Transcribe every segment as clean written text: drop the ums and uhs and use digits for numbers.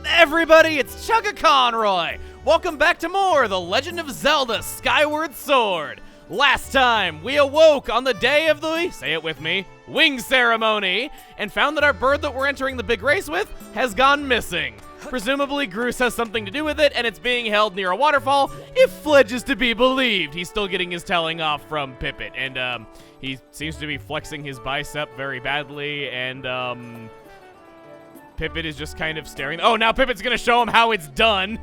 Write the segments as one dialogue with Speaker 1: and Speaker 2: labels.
Speaker 1: Everybody, it's Chugga Conroy! Welcome back to more The Legend of Zelda Skyward Sword. Last time, we awoke on the day of the, say it with me, wing ceremony, and found that our bird that we're entering the big race with has gone missing. Presumably, Groose has something to do with it, and it's being held near a waterfall, if Fledge is to be believed. He's still getting his telling off from Pippet, and he seems to be flexing his bicep very badly, and Pippet is just kind of staring. Oh, now Pippet's gonna show him how it's done.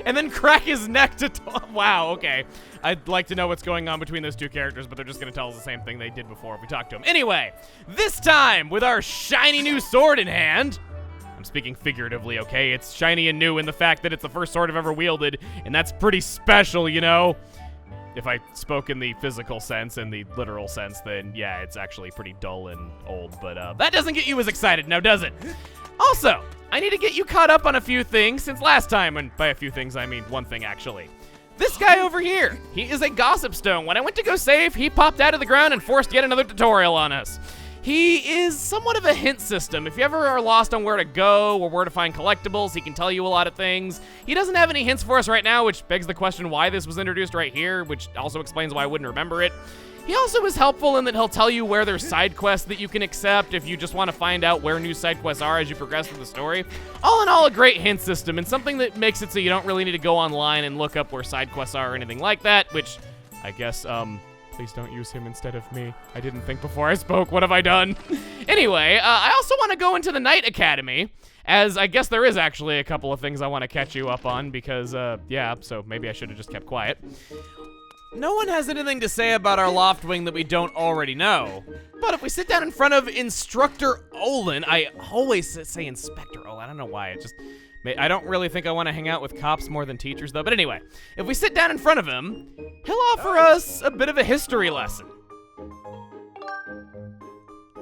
Speaker 1: And then crack his neck to wow, okay. I'd like to know what's going on between those two characters, but they're just gonna tell us the same thing they did before if we talk to them. Anyway, this time, with our shiny new sword in hand, I'm speaking figuratively, okay? It's shiny and new in the fact that it's the first sword I've ever wielded, and that's pretty special, you know? If I spoke in the physical sense and the literal sense, then yeah, it's actually pretty dull and old, but that doesn't get you as excited now, does it? Also, I need to get you caught up on a few things since last time, and by a few things, I mean one thing, actually. This guy over here, he is a gossip stone. When I went to go save, he popped out of the ground and forced yet another tutorial on us. He is somewhat of a hint system. If you ever are lost on where to go or where to find collectibles, he can tell you a lot of things. He doesn't have any hints for us right now, which begs the question why this was introduced right here, which also explains why I wouldn't remember it. He also is helpful in that he'll tell you where there's side quests that you can accept if you just want to find out where new side quests are as you progress through the story. All in all, a great hint system, and something that makes it so you don't really need to go online and look up where side quests are or anything like that, which I guess, please don't use him instead of me. I didn't think before I spoke. What have I done? Anyway, I also want to go into the Knight Academy, as I guess there is actually a couple of things I want to catch you up on because, yeah, so maybe I should have just kept quiet. No one has anything to say about our loft wing that we don't already know. But if we sit down in front of Instructor Olin, I always say Inspector Olin, I don't know why, I don't really think I want to hang out with cops more than teachers, though. But anyway, if we sit down in front of him, he'll offer us a bit of a history lesson.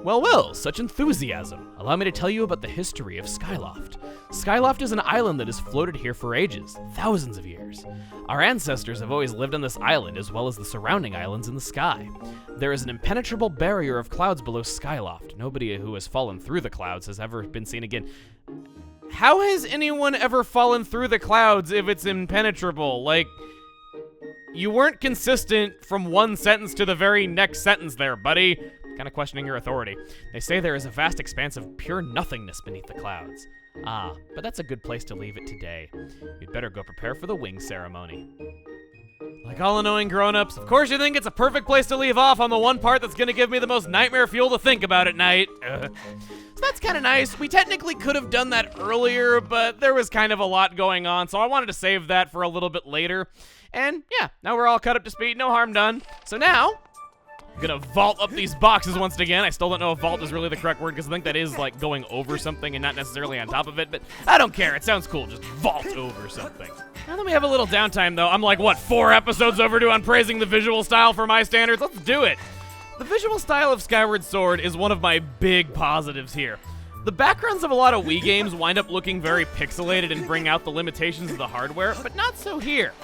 Speaker 1: Well, such enthusiasm. Allow me to tell you about the history of Skyloft. Skyloft is an island that has floated here for ages, thousands of years. Our ancestors have always lived on this island as well as the surrounding islands in the sky. There is an impenetrable barrier of clouds below Skyloft. Nobody who has fallen through the clouds has ever been seen again. How has anyone ever fallen through the clouds if it's impenetrable? Like, you weren't consistent from one sentence to the very next sentence there, buddy. Kind of questioning your authority. They say there is a vast expanse of pure nothingness beneath the clouds. Ah, but that's a good place to leave it today. You'd better go prepare for the wing ceremony. Like all annoying grown-ups, of course you think it's a perfect place to leave off on the one part that's gonna give me the most nightmare fuel to think about at night. So that's kind of nice. We technically could have done that earlier, but there was kind of a lot going on, so I wanted to save that for a little bit later. And yeah, now we're all caught up to speed, no harm done. So now, I'm gonna vault up these boxes once again. I still don't know if vault is really the correct word because I think that is like going over something and not necessarily on top of it, but I don't care. It sounds cool. Just vault over something. Now that we have a little downtime though, I'm like, what, 4 episodes overdue on praising the visual style for my standards? Let's do it. The visual style of Skyward Sword is one of my big positives here. The backgrounds of a lot of Wii games wind up looking very pixelated and bring out the limitations of the hardware, but not so here.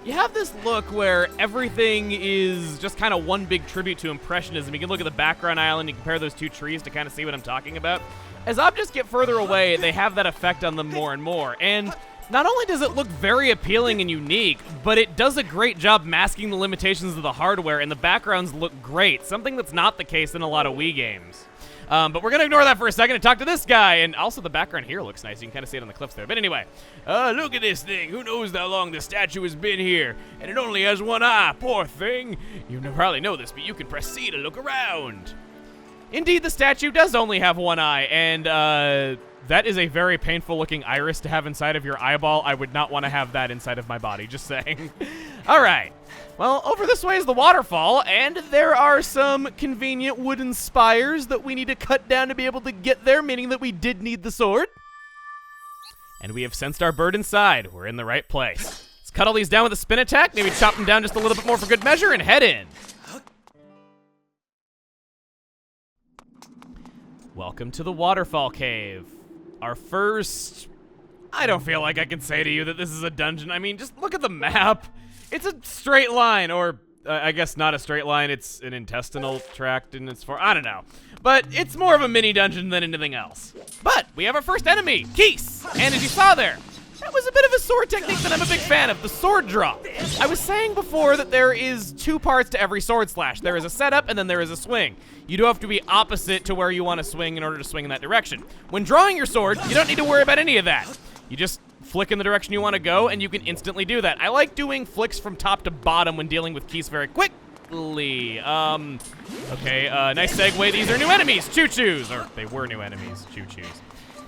Speaker 1: You have this look where everything is just kind of one big tribute to Impressionism. You can look at the background island and compare those two trees to kind of see what I'm talking about. As objects get further away, they have that effect on them more and more. And not only does it look very appealing and unique, but it does a great job masking the limitations of the hardware, and the backgrounds look great, something that's not the case in a lot of Wii games. But we're going to ignore that for a second and talk to this guy. And also the background here looks nice. You can kind of see it on the cliffs there. But anyway, look at this thing. Who knows how long the statue has been here? And it only has one eye. Poor thing. You probably know this, but you can press C to look around. Indeed, the statue does only have one eye. And that is a very painful looking iris to have inside of your eyeball. I would not want to have that inside of my body. Just saying. All right. Well, over this way is the waterfall, and there are some convenient wooden spires that we need to cut down to be able to get there, meaning that we did need the sword. And we have sensed our bird inside. We're in the right place. Let's cut all these down with a spin attack, maybe chop them down just a little bit more for good measure, and head in. Welcome to the Waterfall Cave. Our first... I don't feel like I can say to you that this is a dungeon. I mean, just look at the map. It's a straight line, or I guess not a straight line, it's an intestinal tract, and it's for, I don't know. But it's more of a mini dungeon than anything else. But we have our first enemy, Keese. And as you saw there, that was a bit of a sword technique that I'm a big fan of, the sword drop. I was saying before that there is 2 parts to every sword slash. There is a setup and then there is a swing. You do have to be opposite to where you want to swing in order to swing in that direction. When drawing your sword, you don't need to worry about any of that. You just flick in the direction you want to go and you can instantly do that. I like doing flicks from top to bottom when dealing with Keese very quickly. Okay, nice segue. These are new enemies, choo-choos. Or they were new enemies, choo-choos.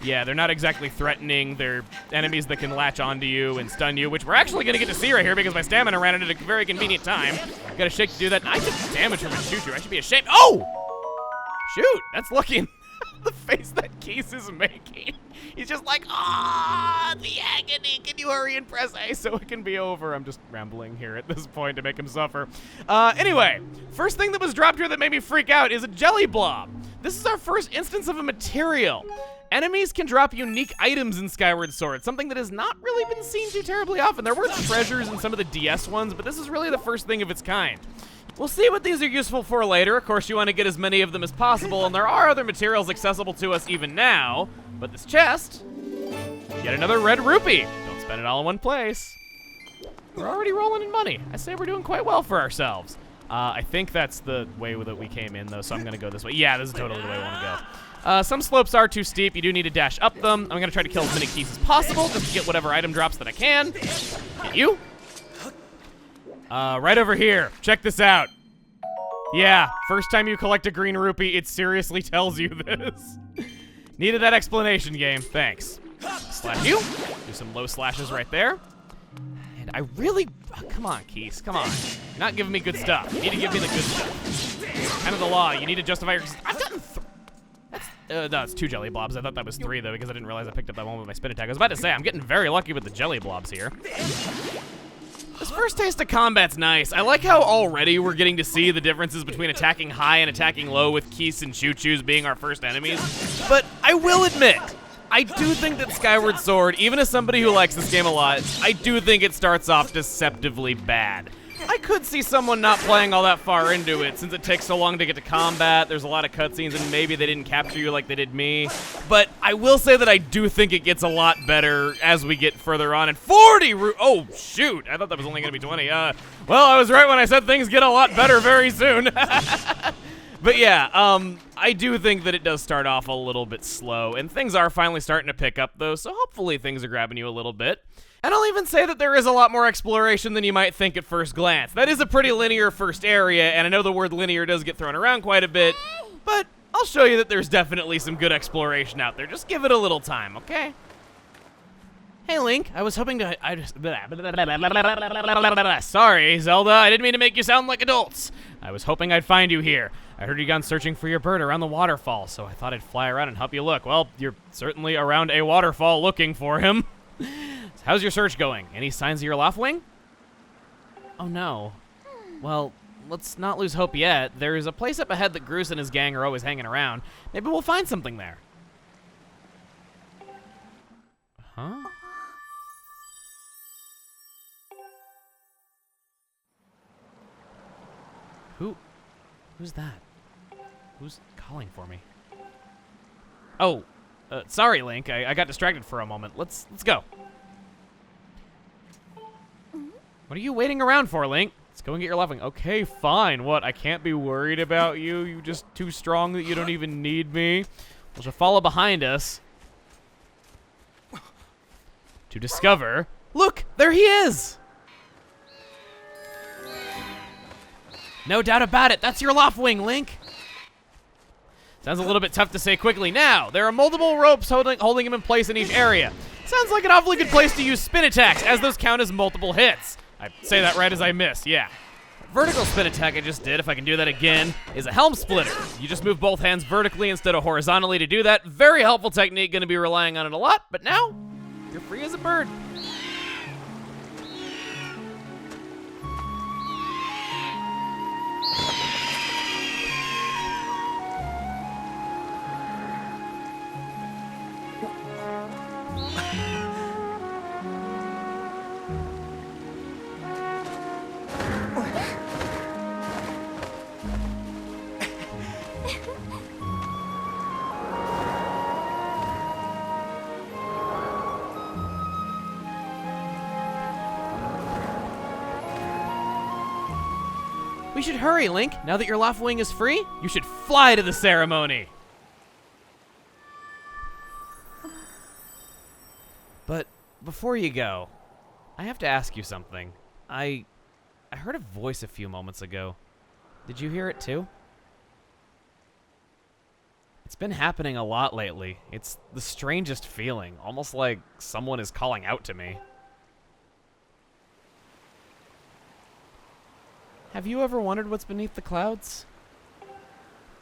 Speaker 1: Yeah, they're not exactly threatening. They're enemies that can latch onto you and stun you, which we're actually going to get to see right here because my stamina ran out at a very convenient time. Got a shake to do that. And I took damage from a choo-choo. I should be ashamed. Oh! Shoot, that's lucky. The face that Keese is making. He's just like, ah, the agony. Can you hurry and press A so it can be over? I'm just rambling here at this point to make him suffer. Anyway, first thing that was dropped here that made me freak out is a jelly blob. This is our first instance of a material. Enemies can drop unique items in Skyward Sword, something that has not really been seen too terribly often. There were treasures in some of the DS ones, but this is really the first thing of its kind. We'll see what these are useful for later. Of course, you want to get as many of them as possible, and there are other materials accessible to us even now. But this chest, yet another red rupee. Don't spend it all in one place. We're already rolling in money. I say we're doing quite well for ourselves. I think that's the way that we came in, though, so I'm going to go this way. Yeah, this is totally the way I want to go. Some slopes are too steep. You do need to dash up them. I'm going to try to kill as many Keese as possible just to get whatever item drops that I can. Get you. Right over here. Check this out. Yeah, first time you collect a green rupee, it seriously tells you this. Needed that explanation, game. Thanks. Slash you. Do some low slashes right there. And I really... Oh, come on, Keese. Come on. You're not giving me good stuff. You need to give me the good stuff. It's kind of the law. You need to justify your... I've gotten... no, it's 2 jelly blobs. I thought that was 3, though, because I didn't realize I picked up that one with my spin attack. I was about to say, I'm getting very lucky with the jelly blobs here. This first taste of combat's nice. I like how already we're getting to see the differences between attacking high and attacking low with Keese and choo-choos being our first enemies. But I will admit, I do think that Skyward Sword, even as somebody who likes this game a lot, I do think it starts off deceptively bad. I could see someone not playing all that far into it since it takes so long to get to combat. There's a lot of cutscenes and maybe they didn't capture you like they did me. But I will say that I do think it gets a lot better as we get further on. And 40 oh, shoot. I thought that was only going to be 20. Well, I was right when I said things get a lot better very soon. But yeah, I do think that it does start off a little bit slow. And things are finally starting to pick up, though. So hopefully things are grabbing you a little bit. And I'll even say that there is a lot more exploration than you might think at first glance. That is a pretty linear first area, and I know the word linear does get thrown around quite a bit, but I'll show you that there's definitely some good exploration out there. Just give it a little time, okay? Hey, Link, I was hoping to... Sorry, Zelda, I didn't mean to make you sound like adults. I was hoping I'd find you here. I heard you'd gone searching for your bird around the waterfall, so I thought I'd fly around and help you look. Well, you're certainly around a waterfall looking for him. How's your search going? Any signs of your Loftwing? Oh no. Well, let's not lose hope yet. There's a place up ahead that Groose and his gang are always hanging around. Maybe we'll find something there. Huh? Who's that? Who's calling for me? Oh, sorry, Link. I got distracted for a moment. Let's go. What are you waiting around for, Link? Let's go and get your Loftwing. Okay, fine. What? I can't be worried about you? You just too strong that you don't even need me? Well, she'll follow behind us to discover. Look, there he is. No doubt about it. That's your Loftwing, Link. Sounds a little bit tough to say quickly. Now, there are multiple ropes holding him in place in each area. Sounds like an awfully good place to use spin attacks, as those count as multiple hits. I say that right as I miss, yeah. Vertical spin attack I just did, if I can do that again, is a helm splitter. You just move both hands vertically instead of horizontally to do that. Very helpful technique, gonna be relying on it a lot, but now, you're free as a bird. We should hurry, Link. Now that your Loft Wing is free, you should fly to the ceremony. But before you go, I have to ask you something. I heard a voice a few moments ago. Did you hear it too? It's been happening a lot lately. It's the strangest feeling, almost like someone is calling out to me. Have you ever wondered what's beneath the clouds?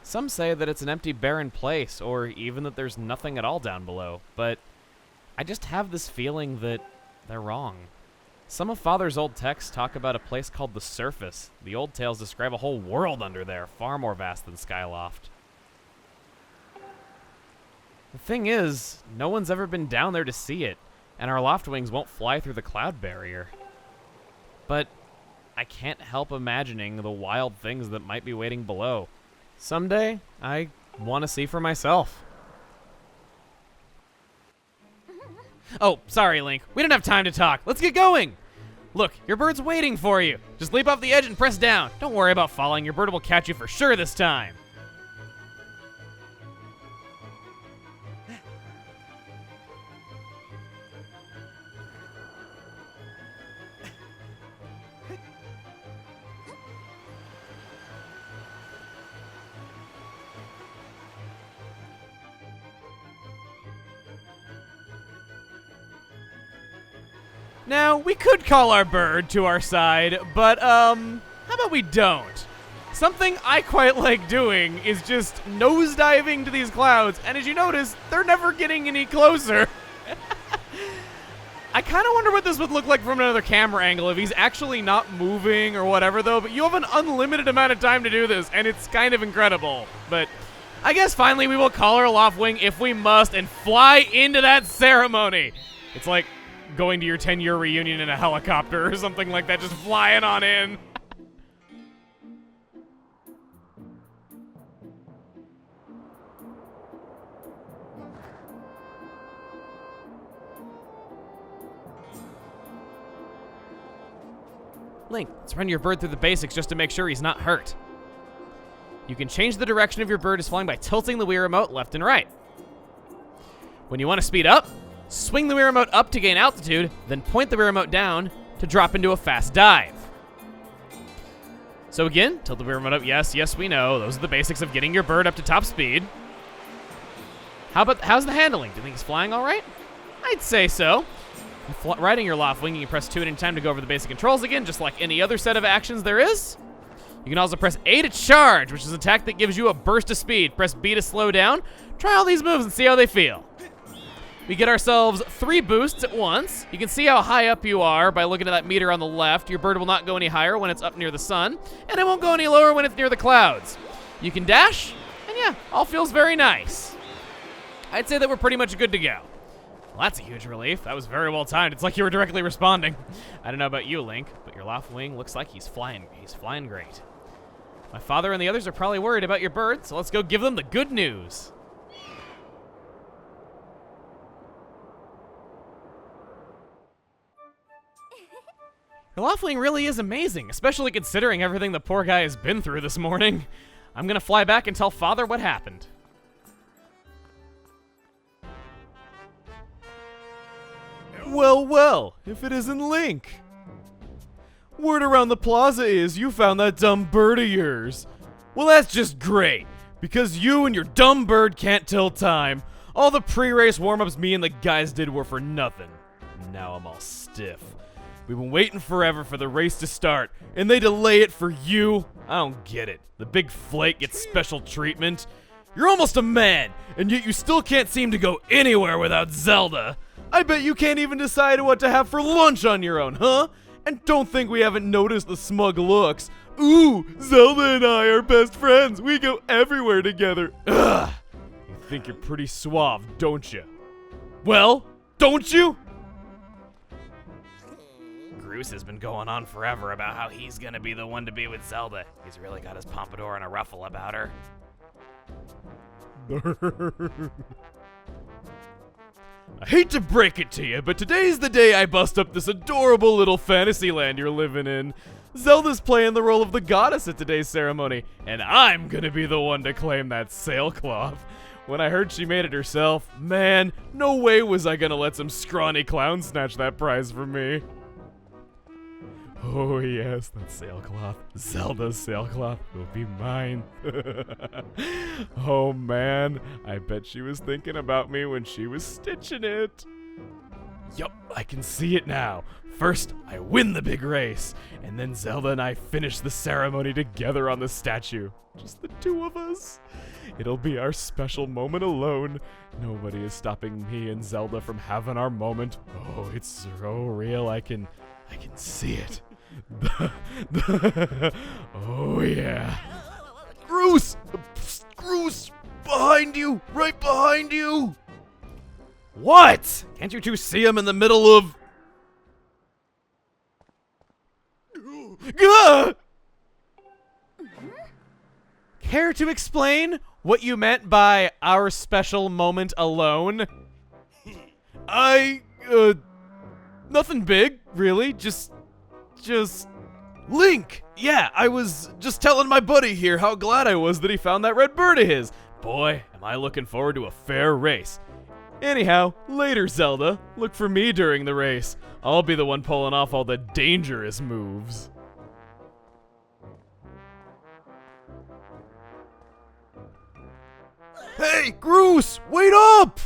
Speaker 1: Some say that it's an empty, barren place, or even that there's nothing at all down below, but I just have this feeling that they're wrong. Some of Father's old texts talk about a place called the Surface. The old tales describe a whole world under there, far more vast than Skyloft. The thing is, no one's ever been down there to see it, and our Loft Wings won't fly through the cloud barrier. But I can't help imagining the wild things that might be waiting below. Someday, I want to see for myself. Oh, sorry, Link. We don't have time to talk. Let's get going. Look, your bird's waiting for you. Just leap off the edge and press down. Don't worry about falling. Your bird will catch you for sure this time. Now, we could call our bird to our side, but, how about we don't? Something I quite like doing is just nosediving to these clouds, and as you notice, they're never getting any closer. I kind of wonder what this would look like from another camera angle if he's actually not moving or whatever, though, but you have an unlimited amount of time to do this, and it's kind of incredible. But I guess finally we will call our Loft Wing if we must and fly into that ceremony. It's like going to your 10-year reunion in a helicopter or something like that, just flying on in. Link, let's run your bird through the basics just to make sure he's not hurt. You can change the direction of your bird is flying by tilting the Wii Remote left and right. When you want to speed up, swing the Wii Remote up to gain altitude, then point the Wii Remote down to drop into a fast dive. So again, tilt the Wii Remote up. Yes, we know. Those are the basics of getting your bird up to top speed. How's the handling? Do you think he's flying all right? I'd say so. Riding your Loft Wing, you can press 2 at any time to go over the basic controls again, just like any other set of actions there is. You can also press A to charge, which is an attack that gives you a burst of speed. Press B to slow down. Try all these moves and see how they feel. We get ourselves 3 boosts at once. You can see how high up you are by looking at that meter on the left. Your bird will not go any higher when it's up near the sun, and it won't go any lower when it's near the clouds. You can dash, and yeah, all feels very nice. I'd say that we're pretty much good to go. Well, that's a huge relief. That was very well timed. It's like you were directly responding. I don't know about you, Link, but your Loft Wing looks like he's flying great. My father and the others are probably worried about your bird, so let's go give them the good news. Your Loft Wing really is amazing, especially considering everything the poor guy has been through this morning. I'm gonna fly back and tell Father what happened. Well, if it isn't Link. Word around the plaza is you found that dumb bird of yours. Well, that's just great, because you and your dumb bird can't tell time. All the pre-race warm-ups me and the guys did were for nothing. Now I'm all stiff. We've been waiting forever for the race to start, and they delay it for you? I don't get it. The big flake gets special treatment. You're almost a man, and yet you still can't seem to go anywhere without Zelda. I bet you can't even decide what to have for lunch on your own, huh? And don't think we haven't noticed the smug looks. Ooh, Zelda and I are best friends. We go everywhere together. Ugh. You think you're pretty suave, don't you? Well, don't you? Groose has been going on forever about how he's gonna be the one to be with Zelda. He's really got his pompadour in a ruffle about her. I hate to break it to you, but today's the day I bust up this adorable little fantasy land you're living in. Zelda's playing the role of the goddess at today's ceremony, and I'm gonna be the one to claim that sailcloth. When I heard she made it herself, man, no way was I gonna let some scrawny clown snatch that prize from me. Oh yes, that sailcloth, Zelda's sailcloth, will be mine. Oh man, I bet she was thinking about me when she was stitching it. Yup, I can see it now. First, I win the big race, and then Zelda and I finish the ceremony together on the statue. Just the two of us. It'll be our special moment alone. Nobody is stopping me and Zelda from having our moment. Oh, it's so real, I can see it. Oh yeah. Groose! Groose! Behind you! Right behind you! What? Can't you two see him in the middle of... Gah! Care to explain what you meant by our special moment alone? Nothing big, really. Just Link! Yeah, I was just telling my buddy here how glad I was that he found that red bird of his. Boy, am I looking forward to a fair race. Anyhow, later, Zelda. Look for me during the race. I'll be the one pulling off all the dangerous moves. Hey, Groose! Wait up!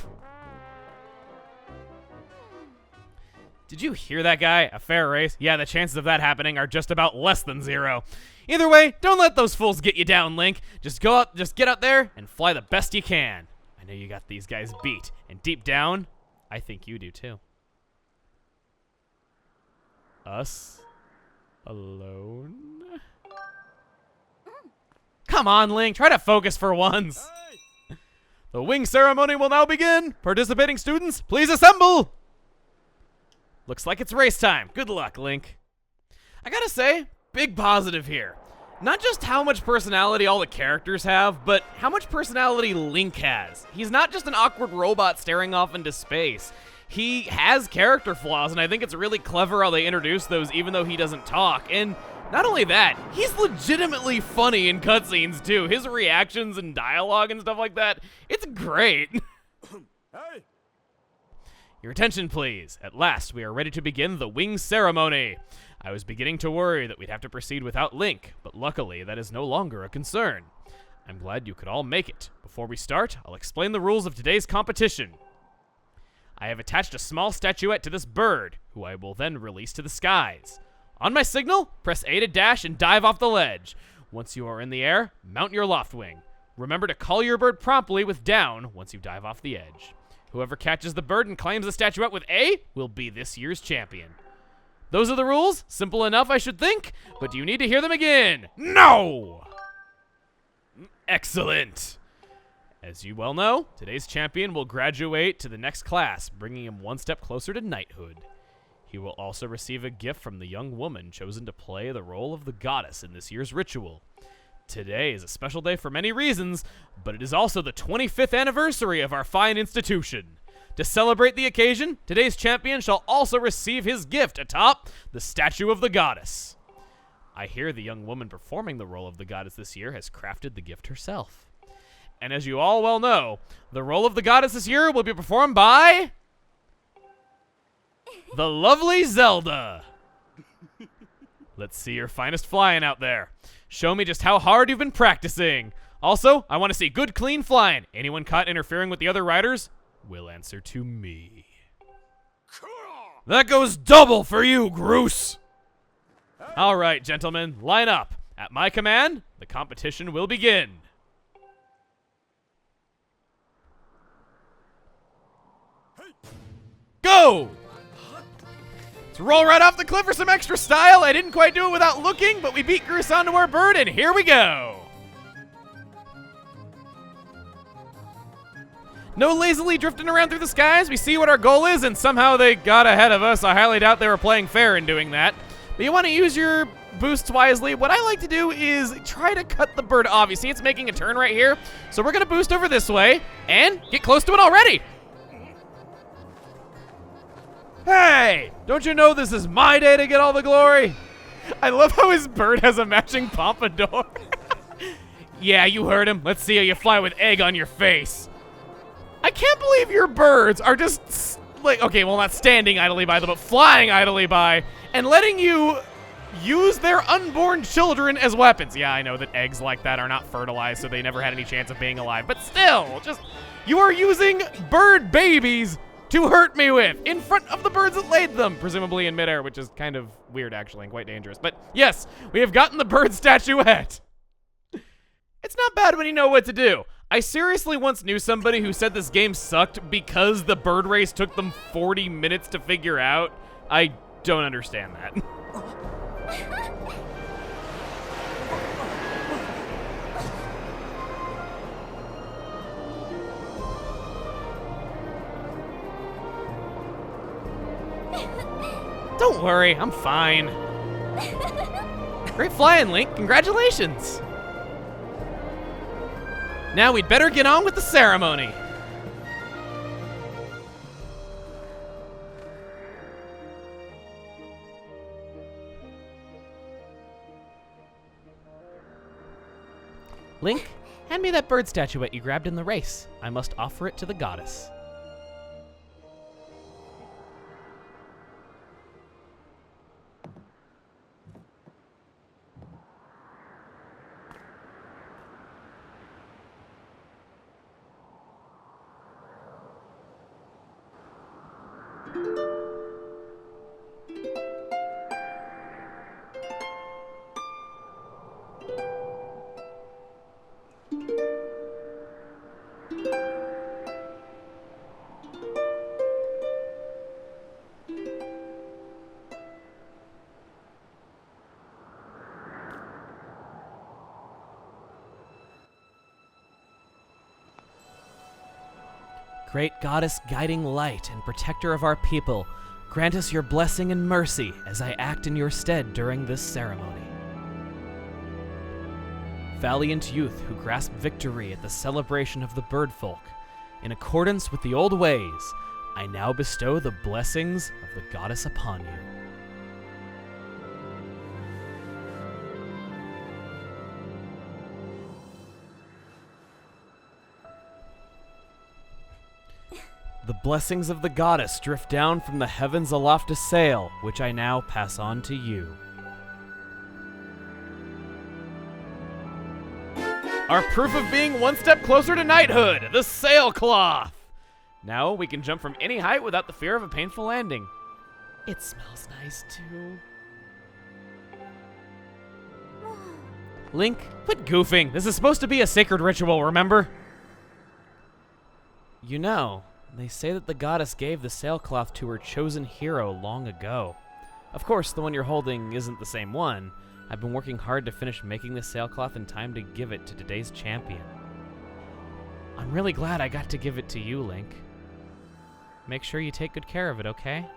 Speaker 1: Did you hear that guy? A fair race? Yeah, the chances of that happening are just about less than 0. Either way, don't let those fools get you down, Link. Just get out there and fly the best you can. I know you got these guys beat, and deep down, I think you do too. Us alone? Come on, Link, try to focus for once. The wing ceremony will now begin. Participating students, please assemble. Looks like it's race time. Good luck, Link. I gotta say, big positive here. Not just how much personality all the characters have, but how much personality Link has. He's not just an awkward robot staring off into space. He has character flaws, and I think it's really clever how they introduce those even though he doesn't talk. And not only that, he's legitimately funny in cutscenes too. His reactions and dialogue and stuff like that, it's great. Hey. Your attention, please. At last, we are ready to begin the wing ceremony. I was beginning to worry that we'd have to proceed without Link, but luckily that is no longer a concern. I'm glad you could all make it. Before we start, I'll explain the rules of today's competition. I have attached a small statuette to this bird, who I will then release to the skies. On my signal, press A to dash and dive off the ledge. Once you are in the air, mount your loft wing. Remember to call your bird promptly with down once you dive off the edge. Whoever catches the bird and claims the statuette with A will be this year's champion. Those are the rules. Simple enough, I should think. But do you need to hear them again? No! Excellent. As you well know, today's champion will graduate to the next class, bringing him one step closer to knighthood. He will also receive a gift from the young woman chosen to play the role of the goddess in this year's ritual. Today is a special day for many reasons, but it is also the 25th anniversary of our fine institution. To celebrate the occasion, today's champion shall also receive his gift atop the statue of the goddess. I hear the young woman performing the role of the goddess this year has crafted the gift herself. And as you all well know, the role of the goddess this year will be performed by the lovely Zelda. Let's see your finest flying out there. Show me just how hard you've been practicing. Also, I want to see good, clean flying. Anyone caught interfering with the other riders will answer to me. That goes double for you, Groose. All right, gentlemen, line up. At my command, the competition will begin. Go! Let's roll right off the cliff for some extra style. I didn't quite do it without looking, but we beat Groose onto our bird, and here we go. No lazily drifting around through the skies. We see what our goal is, and somehow they got ahead of us. I highly doubt they were playing fair in doing that. But you want to use your boosts wisely. What I like to do is try to cut the bird off. You see it's making a turn right here. So we're going to boost over this way and get close to it already. Hey, don't you know this is my day to get all the glory? I love how his bird has a matching pompadour. Yeah, you heard him. Let's see how you fly with egg on your face. I can't believe your birds are just, like, okay, well, not standing idly by them, but flying idly by, and letting you use their unborn children as weapons. Yeah, I know that eggs like that are not fertilized, so they never had any chance of being alive, but still, just, you are using bird babies to hurt me with in front of the birds that laid them, presumably in midair, which is kind of weird, actually, and quite dangerous. But yes, we have gotten the bird statuette. It's not bad when you know what to do. I seriously once knew somebody who said this game sucked because the bird race took them 40 minutes to figure out. I don't understand that. Don't worry, I'm fine. Great flying, Link. Congratulations. Now we'd better get on with the ceremony. Link, hand me that bird statuette you grabbed in the race. I must offer it to the goddess. Great goddess, guiding light and protector of our people, grant us your blessing and mercy as I act in your stead during this ceremony. Valiant youth who grasp victory at the celebration of the bird folk, in accordance with the old ways, I now bestow the blessings of the goddess upon you. The blessings of the goddess drift down from the heavens aloft a sail, which I now pass on to you. Our proof of being one step closer to knighthood, the sailcloth! Now we can jump from any height without the fear of a painful landing. It smells nice too. Link, quit goofing. This is supposed to be a sacred ritual, remember? You know, they say that the goddess gave the sailcloth to her chosen hero long ago. Of course, the one you're holding isn't the same one. I've been working hard to finish making this sailcloth in time to give it to today's champion. I'm really glad I got to give it to you, Link. Make sure you take good care of it, okay?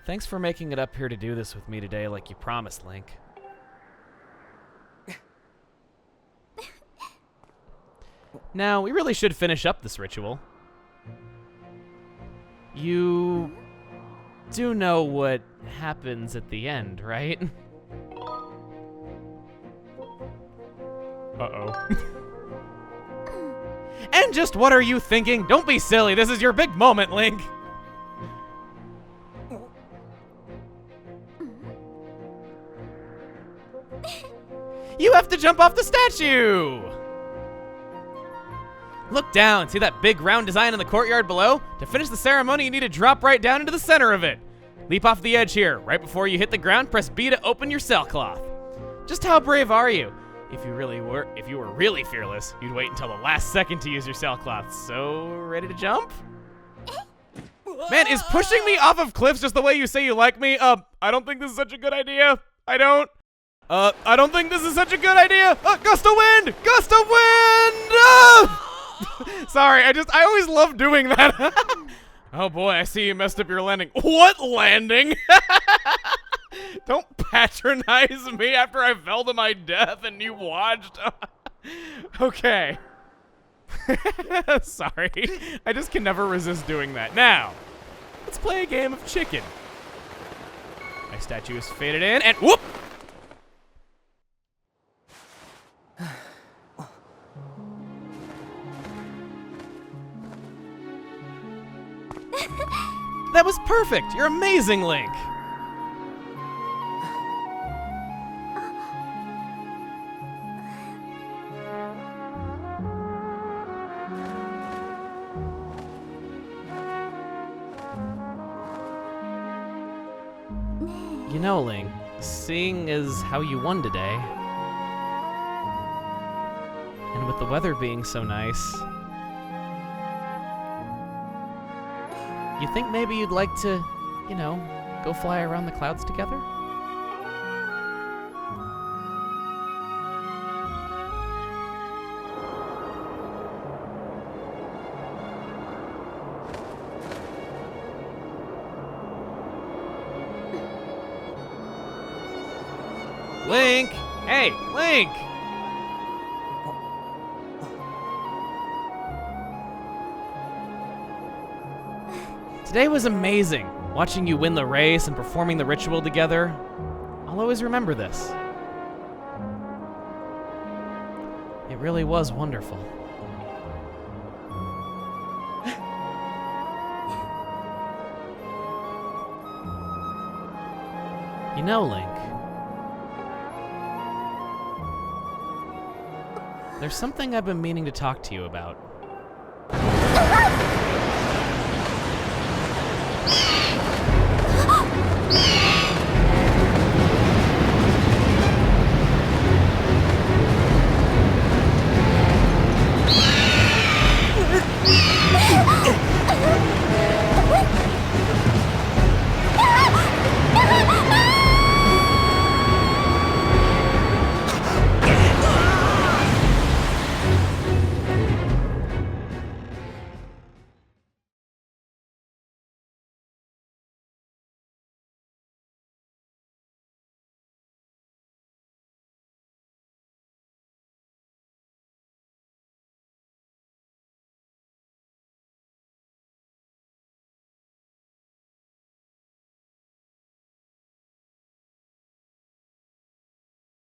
Speaker 1: Thanks for making it up here to do this with me today like you promised, Link. Now, we really should finish up this ritual. You do know what happens at the end, right? Uh-oh. And just what are you thinking? Don't be silly. This is your big moment, Link. You have to jump off the statue! Look down, see that big round design in the courtyard below? To finish the ceremony, you need to drop right down into the center of it. Leap off the edge here. Right before you hit the ground, press B to open your sailcloth. Just how brave are you? If you were really fearless, you'd wait until the last second to use your sailcloth. So, ready to jump? Man, is pushing me off of cliffs just the way you say you like me? I don't think this is such a good idea. I don't think this is such a good idea. Gust of wind! Gust of wind! Ah! Sorry, I always love doing that. Oh boy, I see you messed up your landing. What landing? Don't patronize me after I fell to my death and you watched. Okay. Sorry, I just can never resist doing that. Now, let's play a game of chicken. My statue is faded in, and whoop! That was perfect! You're amazing, Link! You know, Link, seeing as how you won today, and with the weather being so nice, you think maybe you'd like to, you know, go fly around the clouds together? Link! Hey, Link! Today was amazing, watching you win the race and performing the ritual together. I'll always remember this. It really was wonderful. You know, Link, there's something I've been meaning to talk to you about.